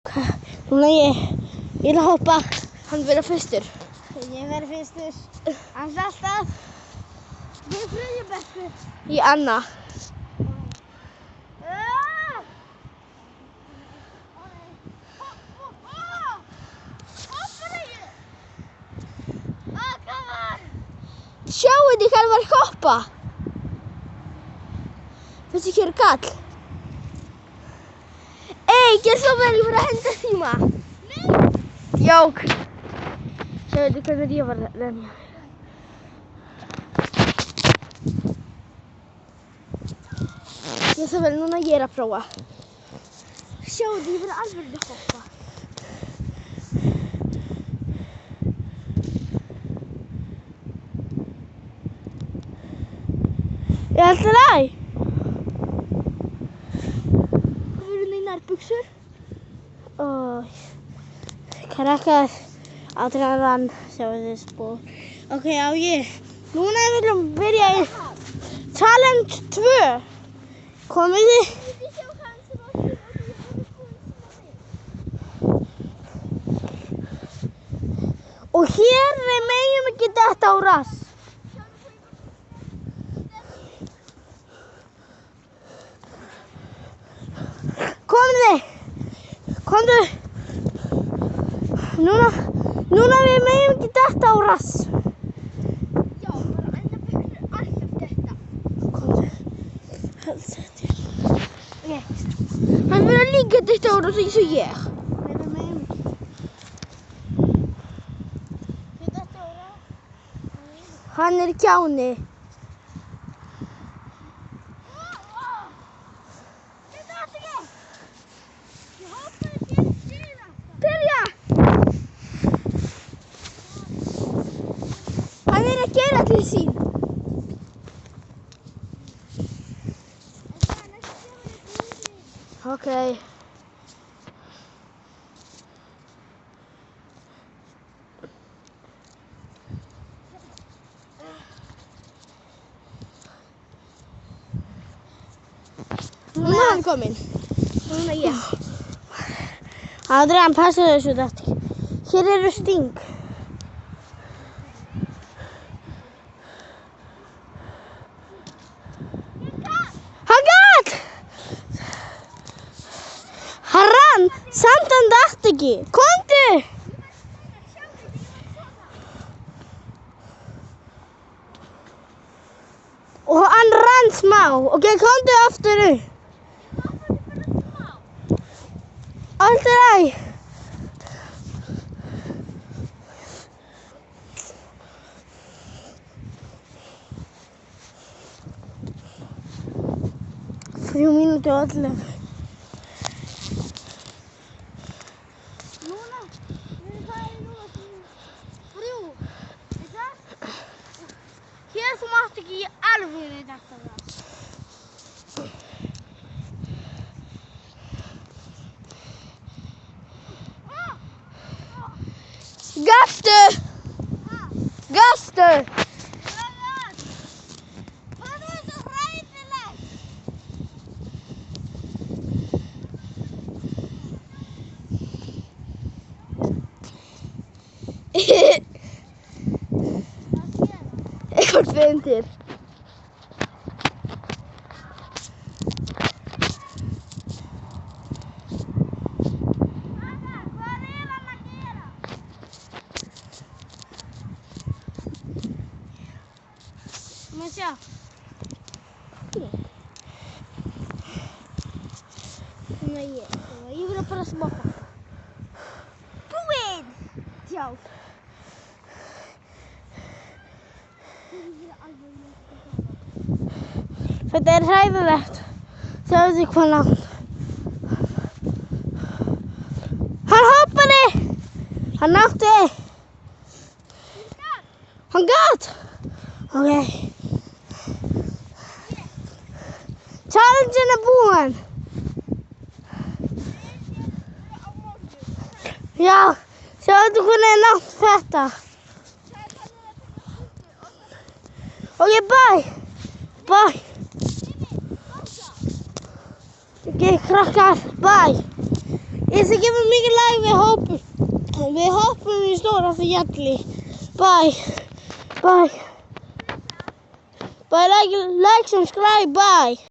Núna ég vil hoppa. Hann verður fyrstur. Ég verður fyrstur. Hann alltaf. Ég er þriðja bekkur. Ég Anna. Sjáu þið hvað var að hoppa. Þessi hér kall. Gjör svo vel, ég var að henda tíma. Nei. Jók. Sjáu þið hvernig ég var að renna. Gjör svo vel, núna ég að prófa. Sjáu þið, ég var alveg að hoppa. Ég held það læg. Nærbuxur og krakkar átraðan sjáu þið spór. Ok, á ég. Núna viljum byrja í challenge 2. Komið þið? Og hér við megum ekki detta á rass. Komdu. Núna við megum ekki detta á rass. Já, bara annar bekkur alltaf detta. Komdu. Okay. Hann verður líka detta á rass eins og ég. Nei, við megum ekki. Þið detta á rass. Hann er kjáni. Hann er að gera til sín. Ok. Núna er hann kominn. Núna ég. Adrian, passa þessu þetta. Hér eru sting. Hann rann, samt hann datt ekki. Komdu! Og hann rann smá. Ok, komdu aftur upp. Allt er læg. Þrjú mínútur og allir. Hér þú mátt ekki í alvöru þetta það. Gastu! Gastu! Það er svo hræðilegt. Eitthvað fyndir. Má sjá. Núna ég vil bara smaka. Búinn! Já. Þetta er hræðilegt. Sjáðu þið hvað langt. Hann hoppaði! Hann nátti! Hann gat! Ok. Challengein er búinn. Já, sjáðu hvernig er langt þetta. Ok, bye. Bye. Ok, krakkar, bye. Ég skal gefa mikið like við hoppum. Við hoppum í stóra fjalli. Bye. Bye. Bye, like, subscribe, bye.